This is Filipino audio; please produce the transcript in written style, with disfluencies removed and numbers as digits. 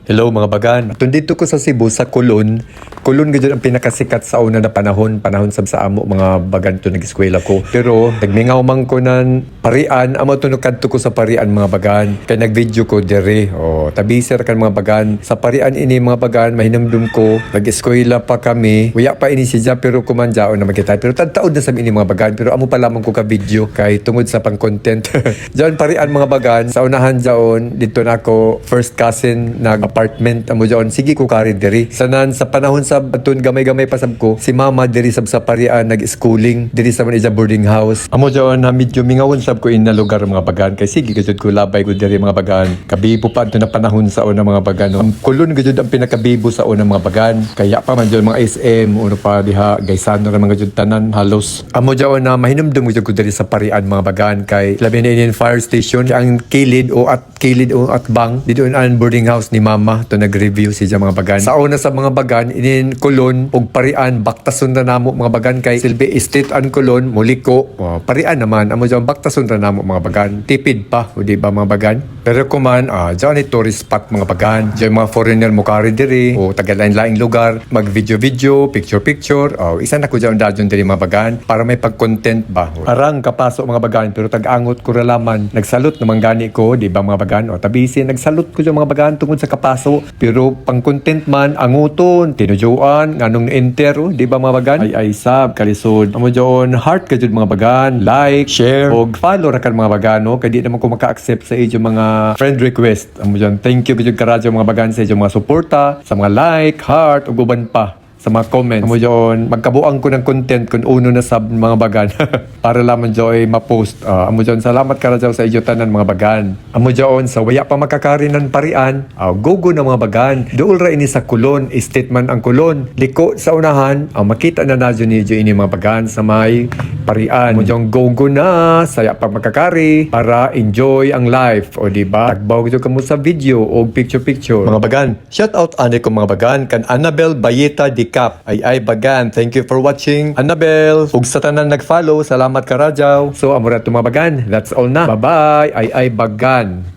Hello mga bagan. Tundito ko sa Cebu sa Kulon. Kulon gid ang pinakasikat sa una na panahon sa amo mga bagan to nag-eskwela ko. Pero nagmingaw man ko nan parian, amo to kadto ko sa parian mga bagan. Kay nag-video ko dere. Tabiser kan mga bagan. Sa parian ini mga bagan mahinumdum ko. Nag-eskwela pa kami. Uya pa ini siya pero kumanjaon na magkita. Pero tadtaod na sa ini mga bagan. Pero amo pa lamang ko ka video kay tungod sa pang-content. Diyan parian mga bagan. Sa unahan diyon dito na ako first cousin nag-apartment amo diyon. Sige ko kari diri. Sanan sa panahon sa batun gamay-gamay pasab ko. Si mama diri sab sa parian nag-schooling diri sa man boarding house. Amo diyon na medyo mingawon sab ko in na lugar mga bagan kay sige gud ko labay ko diri mga bagan. Kabibo pa adto na panahon sa una mga bagan. Ang Kulon gud ang pinakabibo sa una mga bagan. Kaya pa man diyon mga SM uno pa diha gaysano ra mga jud tanan halos. Amo diyon na mahinumdum gud ko diri sa parian mga bagan kay labi na in fire station ang kilid o at bang dito an boarding house ni mama to nag-review siya mga bagan. Sa una sa mga bagan inin Kulon og parian baktason na namo mga bagan kay silbi estate an Kulon muliko parian naman amo diyan baktason na namo mga bagan. Tipid pa o di ba mga bagan. Pero kuman diyan ni tourist spot mga bagan. Diyan mga foreigner mo kari diri o taga-lain-laing lugar mag video picture isa na ko diyan dadyon diri mga bagan para may pag-content ba. Arang kapasok mga bagan pero tag-angot ko ra laman nagsalot naman gani ko di ba mga bagan tabisi nagsalot ko diyan mga bagan tungod sa kapaso pero pang-content man anguton tinujuan nganong enter di ba mga bagan ay sab kalisod amo diyon heart ka jud mga bagan like share og follow ra kan mga bagan kay di naman ko maka-accept sa inyo mga friend request amo diyon thank you jud karadyo mga bagan sa inyo mga suporta sa mga like heart ug uban pa sa mga comments. Amo diyon magkabuang ko ng content kung uno na sub mga bagan para lamang joy ma-post. Amo diyon salamat karadyo sa inyo tanan mga bagan. Amo diyon sa waya pa makakarinan parian. Gogo na mga bagan. Duol ra ini sa Kulon, statement ang Kulon. Liko sa unahan, makita na nadyo ni ini mga bagan sa may parian. Amo diyon gogo na saya pa makakari para enjoy ang life o di ba? Tagbaw gid kamo sa video o picture mga bagan. Shout out ani ko mga bagan kan Annabel Bayeta Dicap ay bagan. Thank you for watching Annabel. Ug sa tanan nag-follow, salamat karadyaw. So amo ra to mga bagan. That's all na. Bye bye ay bagan.